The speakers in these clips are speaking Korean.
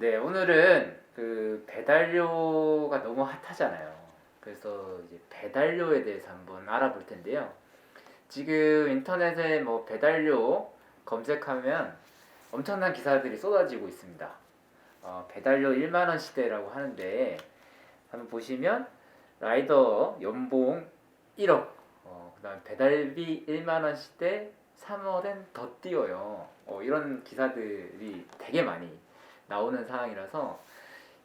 네, 오늘은 그 배달료가 너무 핫하잖아요. 그래서 이제 배달료에 대해서 한번 알아볼 텐데요. 지금 인터넷에 뭐 배달료 검색하면 엄청난 기사들이 쏟아지고 있습니다. 배달료 1만 원 시대라고 하는데 한번 보시면 라이더 연봉 1억, 그다음 배달비 1만 원 시대 3월엔 더 뛰어요. 이런 기사들이 되게 많이 나오는 상황이라서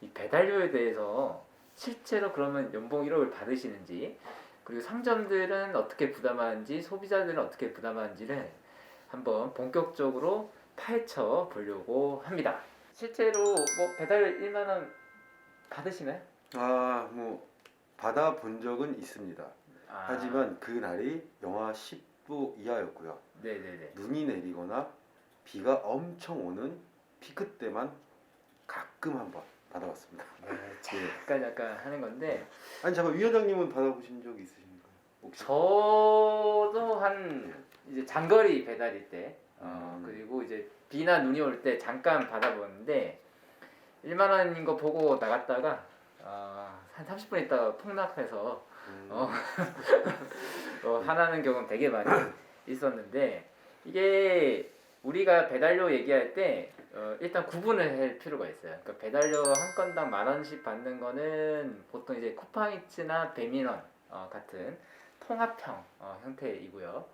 이 배달료에 대해서 실제로 그러면 연봉 1억을 받으시는지, 그리고 상점들은 어떻게 부담하는지, 소비자들은 어떻게 부담하는지를 한번 본격적으로 파헤쳐 보려고 합니다. 실제로 뭐 배달 1만 원 받으시나요? 뭐 받아본 적은 있습니다. 아, 하지만 그 날이 영하 10도 이하였고요. 네네네. 눈이 내리거나 비가 엄청 오는 피크 때만 가끔 한번 받아봤습니다. 잠깐 하는 건데, 아니 잠깐 위원장님은 받아보신 적 있으십니까? 혹시? 저도 한 이제 장거리 배달일 때, 음. 그리고 이제 비나 눈이 올 때 잠깐 받아보는데 1만 원인 거 보고 나갔다가 한 30분 있다가 폭락해서 어, 화나는 경우는 되게 많이 있었는데, 이게 우리가 배달료 얘기할 때 일단 구분을 할 필요가 있어요. 그러니까 배달료 한 건당 10,000원씩 받는 거는 보통 이제 쿠팡이츠나 배민원 같은 통합형 형태이고요.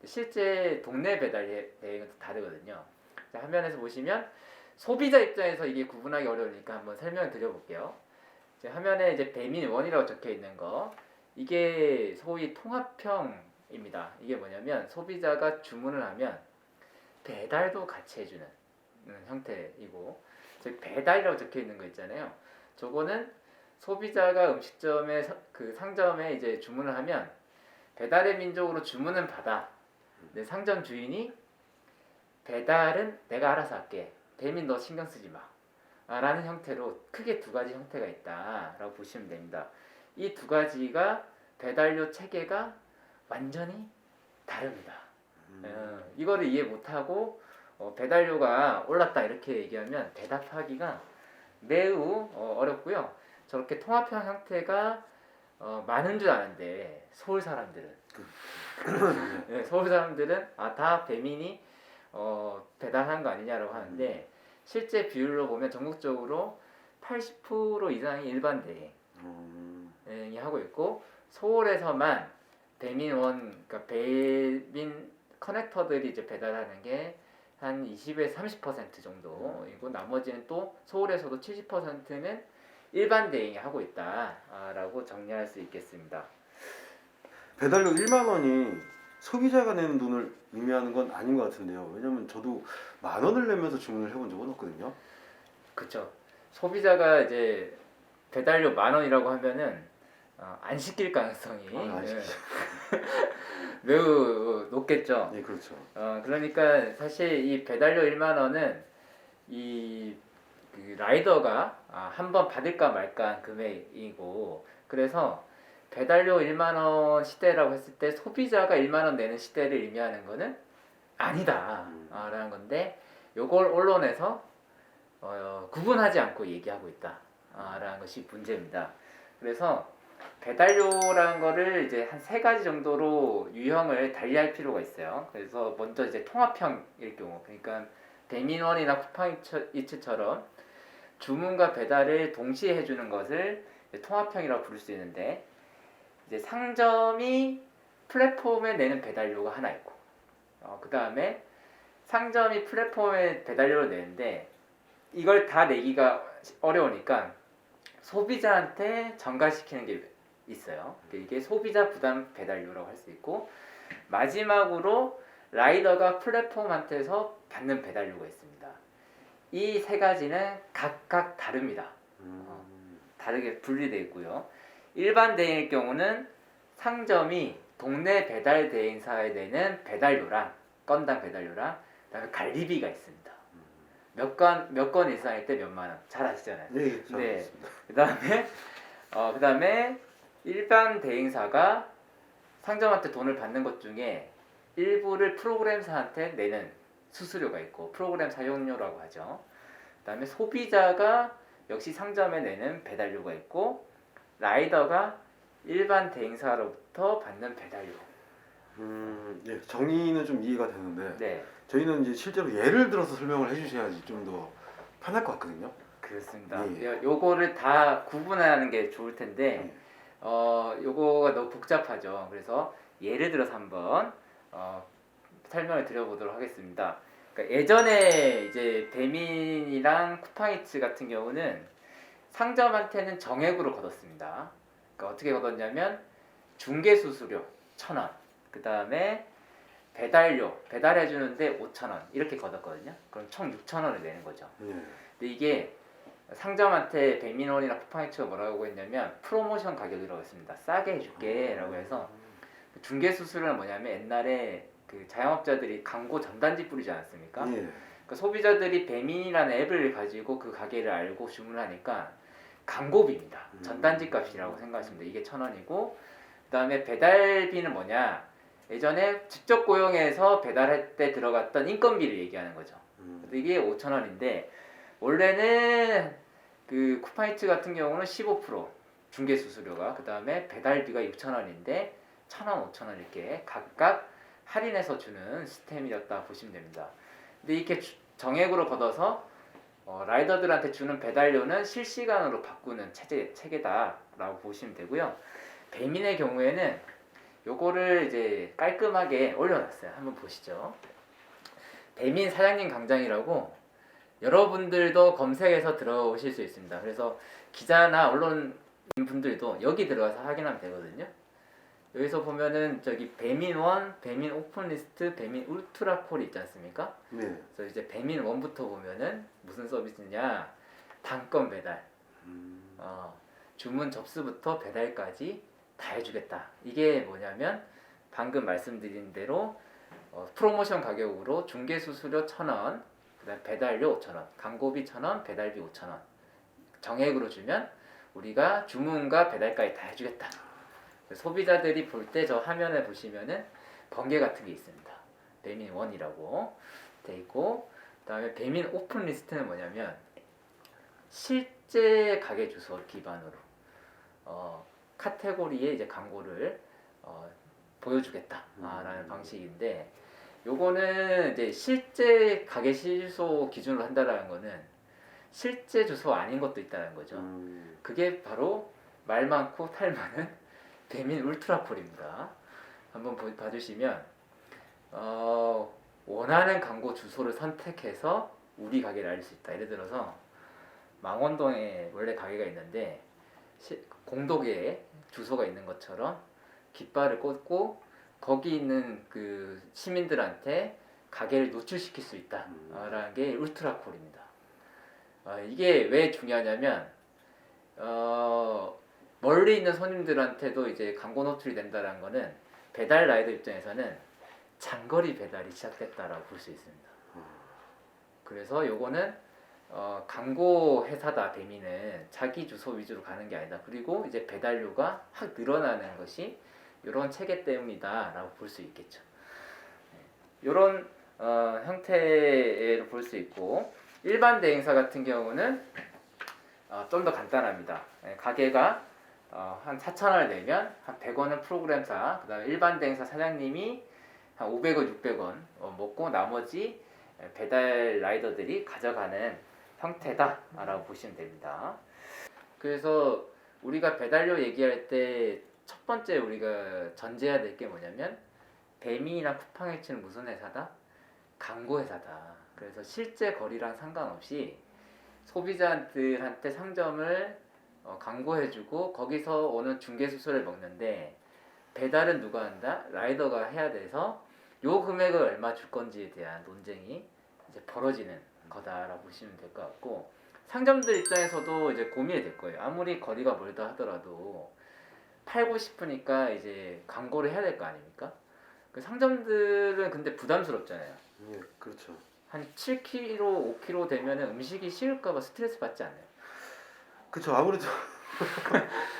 실제 동네 배달 대행은 또 다르거든요. 자, 화면에서 보시면 소비자 입장에서 이게 구분하기 어려우니까 한번 설명을 드려볼게요. 화면에 이제 배민원이라고 적혀 있는 거, 이게 소위 통합형입니다. 이게 뭐냐면 소비자가 주문을 하면 배달도 같이 해주는 형태이고, 즉 배달이라고 적혀 있는 거 있잖아요. 저거는 소비자가 음식점에 그 상점에 이제 주문을 하면 배달의 민족으로 주문은 받아. 내 상점 주인이 배달은 내가 알아서 할게. 배민 너 신경 쓰지 마. 라는 형태로 크게 두 가지 형태가 있다라고 보시면 됩니다. 이 두 가지가 배달료 체계가 완전히 다릅니다. 이거를 이해 못하고 배달료가 올랐다 이렇게 얘기하면 대답하기가 매우 어렵고요. 저렇게 통합형 형태가 많은 줄 아는데 서울 사람들은 네, 서울 사람들은 다 배민이 배달한 거 아니냐라고 하는데, 실제 비율로 보면 전국적으로 80% 이상이 일반 대행이 하고 있고, 서울에서만 배민원, 그러니까 배민 커넥터들이 이제 배달하는 게 한 20에서 30% 정도이고, 나머지는 또 서울에서도 70%는 일반 대행이 하고 있다라고 정리할 수 있겠습니다. 배달료 1만 원이 소비자가 내는 돈을 의미하는 건 아닌 것 같은데요. 왜냐면 저도 10,000원을 내면서 주문을 해본 적은 없거든요. 그쵸. 소비자가 이제 배달료 10,000원이라고 하면은 안 시킬 가능성이 안 시키죠. 매우 높겠죠. 네, 그렇죠. 그러니까 사실 이 배달료 1만 원은 그 라이더가 한번 받을까 말까 한 금액이고, 그래서 배달료 1만 원 시대라고 했을 때 소비자가 1만 원 내는 시대를 의미하는 거는 아니다 라는 건데, 요걸 언론에서 구분하지 않고 얘기하고 있다 라는 것이 문제입니다. 그래서 배달료라는 거를 이제 한 세 가지 정도로 유형을 달리할 필요가 있어요. 그래서 먼저 이제 통합형일 경우, 그러니까 배민원이나 쿠팡이츠처럼 주문과 배달을 동시에 해주는 것을 통합형이라고 부를 수 있는데, 이제 상점이 플랫폼에 내는 배달료가 하나 있고, 그 다음에 상점이 플랫폼에 배달료를 내는데 이걸 다 내기가 어려우니까 소비자한테 전가시키는 게 있어요. 이게 소비자 부담 배달료라고 할 수 있고, 마지막으로 라이더가 플랫폼한테서 받는 배달료가 있습니다. 이 세 가지는 각각 다릅니다. 다르게 분리되어 있고요. 일반 대행일 경우는 상점이 동네 배달 대행사에 내는 배달료랑 건당 배달료랑 그다음에 관리비가 있습니다. 몇 건 이상일 때 몇만 원, 잘 아시잖아요. 네, 잘 네. 알겠습니다. 그다음에 일반 대행사가 상점한테 돈을 받는 것 중에 일부를 프로그램사한테 내는 수수료가 있고, 프로그램 사용료라고 하죠. 그다음에 소비자가 역시 상점에 내는 배달료가 있고 라이더가 일반 대행사로부터 받는 배달료. 예, 정의는 좀 이해가 되는데 네, 저희는 이제 실제로 예를 들어서 설명을 해주셔야지 좀 더 편할 것 같거든요. 그렇습니다. 예. 요거를 다 구분하는 게 좋을 텐데 예. 요거가 너무 복잡하죠. 그래서 예를 들어서 한번 설명을 드려보도록 하겠습니다. 그러니까 예전에 이제 배민이랑 쿠팡이츠 같은 경우는 상점한테는 정액으로 걷었습니다. 그러니까 어떻게 걷었냐면 중개 수수료 1,000원, 그 다음에 배달료 배달해 주는데 5,000원 이렇게 걷었거든요. 그럼 총 6,000원을 내는 거죠. 예. 근데 이게 상점한테 배민원이나 쿠팡이츠가 뭐라고 했냐면 프로모션 가격이라고 했습니다. 싸게 해줄게라고 해서 중개 수수료는 뭐냐면 옛날에 그 자영업자들이 광고 전단지 뿌리지 않았습니까? 예. 그러니까 소비자들이 배민이라는 앱을 가지고 그 가게를 알고 주문하니까 광고비입니다. 전단지 값이라고 생각하시면 돼요. 이게 1,000원이고 그다음에 배달비는 뭐냐? 예전에 직접 고용해서 배달할 때 들어갔던 인건비를 얘기하는 거죠. 그래서 이게 5,000원인데 원래는 그 쿠팡이츠 같은 경우는 15% 중개 수수료가 그다음에 배달비가 6,000원인데 1,000원, 5,000원 이렇게 각각 할인해서 주는 시스템이었다 보시면 됩니다. 근데 이렇게 정액으로 걷어서 라이더들한테 주는 배달료는 실시간으로 바꾸는 체계다라고 보시면 되고요. 배민의 경우에는 요거를 이제 깔끔하게 올려놨어요. 한번 보시죠. 배민 사장님 강장이라고 여러분들도 검색해서 들어오실 수 있습니다. 그래서 기자나 언론인 분들도 여기 들어가서 확인하면 되거든요. 여기서 보면은 저기 배민1, 배민 오픈리스트, 배민 울트라콜이 있지 않습니까? 네. 그래서 이제 배민 1부터 보면은 무슨 서비스냐? 단건 배달. 주문 접수부터 배달까지 다 해주겠다. 이게 뭐냐면 방금 말씀드린 대로 프로모션 가격으로 중개 수수료 1,000원, 그다음 배달료 5,000원, 광고비 1,000원, 배달비 5,000원 정액으로 주면 우리가 주문과 배달까지 다 해주겠다. 소비자들이 볼 때 저 화면에 보시면은 번개 같은 게 있습니다. 배민 1이라고 돼 있고, 그다음에 배민 오픈 리스트는 뭐냐면 실제 가게 주소를 기반으로 카테고리에 이제 광고를 보여주겠다라는 방식인데, 요거는 이제 실제 가게 주소 기준으로 한다라는 거는 실제 주소 아닌 것도 있다는 거죠. 그게 바로 말 많고 탈 많은 배민 울트라폴입니다. 한번 봐주시면 원하는 광고 주소를 선택해서 우리 가게를 알릴 수 있다. 예를 들어서 망원동에 원래 가게가 있는데 공도계에 주소가 있는 것처럼 깃발을 꽂고 거기 있는 그 시민들한테 가게를 노출시킬 수 있다라는 게 울트라콜입니다. 이게 왜 중요하냐면 멀리 있는 손님들한테도 이제 광고 노출이 된다는 거는 배달 라이더 입장에서는 장거리 배달이 시작됐다라고 볼 수 있습니다. 그래서 요거는 광고 회사다. 배민은 자기 주소 위주로 가는 게 아니다. 그리고 이제 배달료가 확 늘어나는 것이 이런 체계 때문이다라고 볼 수 있겠죠. 이런 형태로 볼 수 있고, 일반 대행사 같은 경우는 좀 더 간단합니다. 가게가 한 4,000원을 내면 한 100원은 프로그램사, 그다음에 일반 대행사 사장님이 한 500원, 600원 먹고 나머지 배달 라이더들이 가져가는 형태다라고 보시면 됩니다. 그래서 우리가 배달료 얘기할 때 첫 번째 우리가 전제해야 될 게 뭐냐면 배민이나 쿠팡이츠는 무슨 회사다? 광고 회사다. 그래서 실제 거리랑 상관없이 소비자들한테 상점을 광고해주고 거기서 오는 중개 수수료를 먹는데, 배달은 누가 한다? 라이더가 해야 돼서 요 금액을 얼마 줄 건지에 대한 논쟁이 이제 벌어지는 거다라고 보시면 될 것 같고, 상점들 입장에서도 이제 고민이 될 거예요. 아무리 거리가 멀다 하더라도 팔고 싶으니까 이제 광고를 해야 될 거 아닙니까? 그 상점들은 근데 부담스럽잖아요. 예, 그렇죠. 한 7kg, 5kg 되면은 음식이 식을까봐 스트레스 받지 않아요? 그렇죠. 아무래도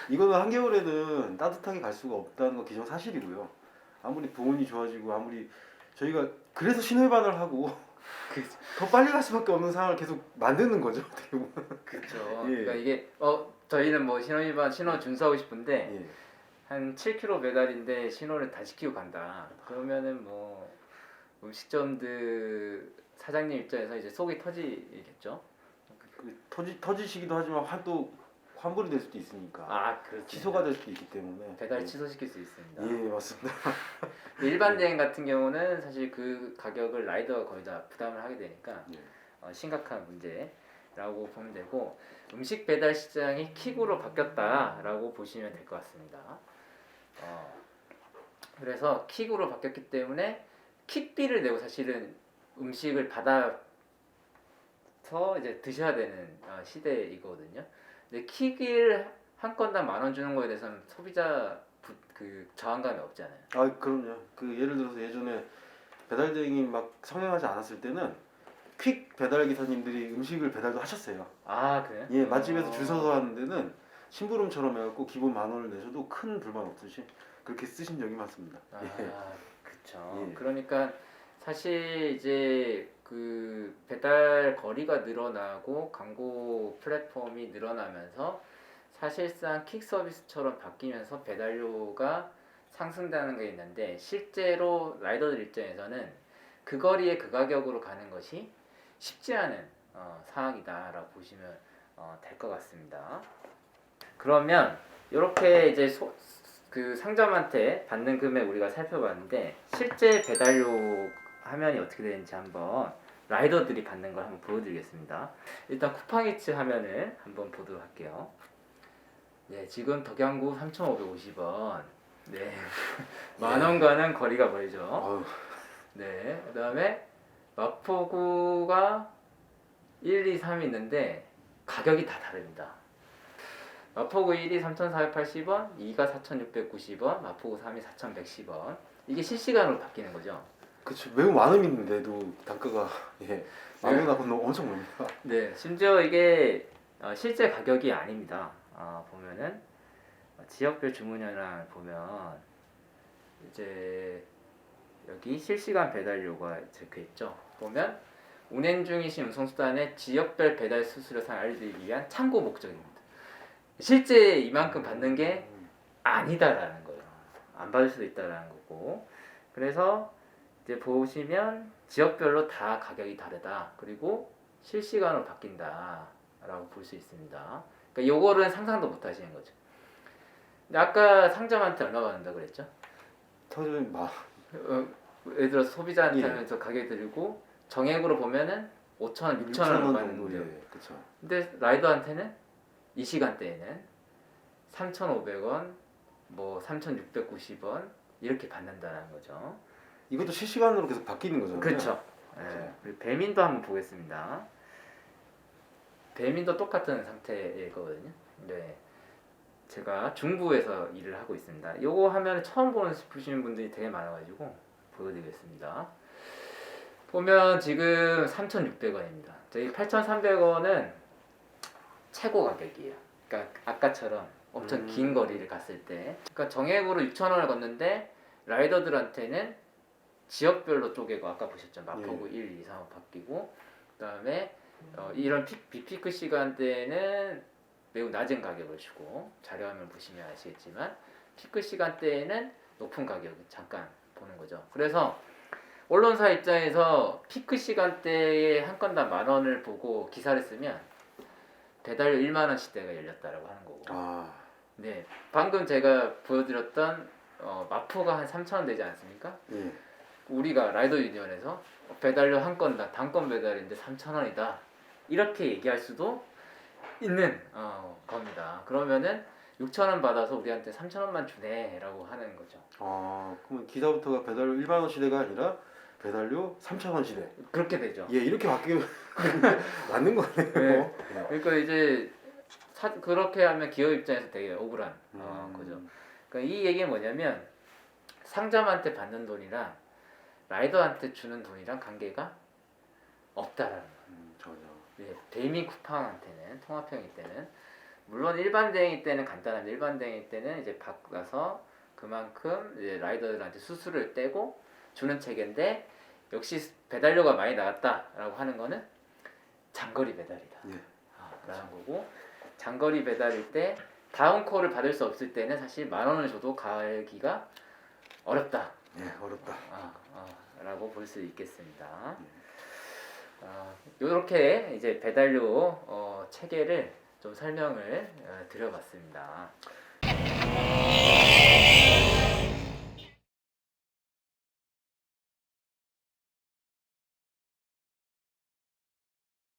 이거는 한겨울에는 따뜻하게 갈 수가 없다는 거 기정사실이고요. 아무리 보온이 좋아지고 아무리 저희가 그래서 신혈반을 하고 그 더 빨리 갈 수밖에 없는 상황을 계속 만드는 거죠. 어떻게 보면. 그렇죠. 예. 그러니까 이게 저희는 뭐 신호 준수하고 싶은데 예. 한 7km 배달인데 신호를 다 지키고 간다. 그러면은 뭐 음식점들 사장님 입장에서 이제 속이 터지겠죠. 터지시기도 하지만 또 환불이 될 수도 있으니까 아, 그렇죠. 취소가 될 수도 있기 때문에 배달 예. 취소시킬 수 있습니다. 예, 맞습니다. 일반 대행 같은 경우는 사실 그 가격을 라이더가 거의 다 부담을 하게 되니까 예. 심각한 문제라고 보면 되고 음식 배달 시장이 킥으로 바뀌었다라고 보시면 될 것 같습니다. 그래서 킥으로 바뀌었기 때문에 킥비를 내고 사실은 음식을 받아서 이제 드셔야 되는 시대이거든요. 근데 킥을 한 건당 10,000원 주는 거에 대해서는 소비자 그 저항감이 없잖아요. 아, 그럼요. 그 예를 들어서 예전에 배달 대행이 막 성행하지 않았을 때는 퀵 배달 기사님들이 음식을 배달도 하셨어요. 아, 그래요? 예, 맛집에서 줄 서서 하는 데는 심부름처럼 해갖고 기본 10,000원을 내셔도 큰 불만 없으시 그렇게 쓰신 적이 많습니다. 아, 예. 그렇죠. 예. 그러니까 사실 이제 그 배달 거리가 늘어나고 광고 플랫폼이 늘어나면서 사실상 킥 서비스처럼 바뀌면서 배달료가 상승되는 게 있는데 실제로 라이더들 입장에서는 그 거리에 그 가격으로 가는 것이 쉽지 않은 상황이다라고 보시면 될 것 같습니다. 그러면 이렇게 이제 그 상점한테 받는 금액 우리가 살펴봤는데 실제 배달료 화면이 어떻게 되는지 한번 라이더들이 받는 걸 한번 보여드리겠습니다. 일단 쿠팡이츠 화면을 한번 보도록 할게요. 네, 지금 덕양구 3,550원. 네, 만원과는 거리가 멀죠. 아유, 네, 그 다음에 마포구가 1, 2, 3이 있는데 가격이 다 다릅니다. 마포구 1이 3,480원, 2가 4,690원, 마포구 3이 4,110원. 이게 실시간으로 바뀌는 거죠. 그렇죠. 매우 많은 있는데도 단가가 예, 10,000원하고는 엄청 멉니다. 네, 심지어 이게 실제 가격이 아닙니다. 보면은 지역별 주문량을 보면 이제 여기 실시간 배달료가 적혀 있죠. 보면 운행 중이신 운송수단의 지역별 배달 수수료 사항을 알려드리기 위한 참고 목적입니다. 실제 이만큼 받는 게 아니다라는 거예요. 안 받을 수도 있다라는 거고. 그래서 이제 보시면 지역별로 다 가격이 다르다. 그리고 실시간으로 바뀐다라고 볼 수 있습니다. 그러니까 요거는 상상도 못 하시는 거죠. 근데 아까 상점한테 얼마 받는다 그랬죠? 터지면 막 예를 들어서 소비자한테 예. 하면서 가격 드리고 정액으로 보면은 5,000원, 6,000원을 6,000원 받는데요. 정도 예, 그렇죠. 근데 라이더한테는 이 시간대에는 3,500원, 뭐 3,690원 이렇게 받는다는 거죠. 이것도 실시간으로 계속 바뀌는 거잖아요. 그렇죠. 네. 그리고 배민도 한번 보겠습니다. 배민도 똑같은 상태일 거거든요. 네. 제가 중부에서 일을 하고 있습니다. 요거 하면 처음 보시는 분들이 되게 많아가지고 보여드리겠습니다. 보면 지금 3,600원입니다. 저희 8,300원은 최고 가격이에요. 그러니까 아까처럼 엄청 긴 거리를 갔을 때, 그러니까 정액으로 6,000원을 걷는데 라이더들한테는 지역별로 쪼개고 아까 보셨죠. 마포구 1, 2, 3호 바뀌고 그다음에 이런 비피크 시간대에는 매우 낮은 가격을 주고 자료화면 보시면 아시겠지만 피크 시간대에는 높은 가격을 잠깐 보는 거죠. 그래서 언론사 입장에서 피크 시간대에 한 건당 10,000원을 보고 기사를 쓰면 배달료 10,000원 시대가 열렸다라고 하는 거고. 네, 방금 제가 보여드렸던 마포가 한 3,000원 되지 않습니까? 예. 우리가 라이더 유니온에서 배달료 한 건당 단건 배달인데 3,000원이다 이렇게 얘기할 수도 있는 겁니다. 그러면은 6,000원 받아서 우리한테 3,000원만 주네라고 하는 거죠. 그러면 기사부터가 배달료 10,000원 시대가 아니라 배달료 3,000원 시대. 그렇게 되죠. 예, 이렇게 바뀌면 맞는 거네요. 네. 그러니까 이제 그렇게 하면 기업 입장에서 되게 억울한 거죠. 그러니까 이 얘기는 뭐냐면 상점한테 받는 돈이랑 라이더한테 주는 돈이랑 관계가 없다라는 거예요. 전혀. 네, 배민 쿠팡한테는 통합형일 때는 물론 일반 대행일 때는 간단한데 일반 대행일 때는 이제 바꿔서 그만큼 이제 라이더들한테 수수료를 떼고 주는 체계인데 역시 배달료가 많이 나왔다라고 하는 거는 장거리 배달이다. 예. 라는 거고, 장거리 배달일 때 다운 콜을 받을 수 없을 때는 사실 10,000원을 줘도 가기가 어렵다. 예, 어렵다. 라고 볼 수 있겠습니다. 이렇게 이제 배달료 체계를 좀 설명을 드려봤습니다.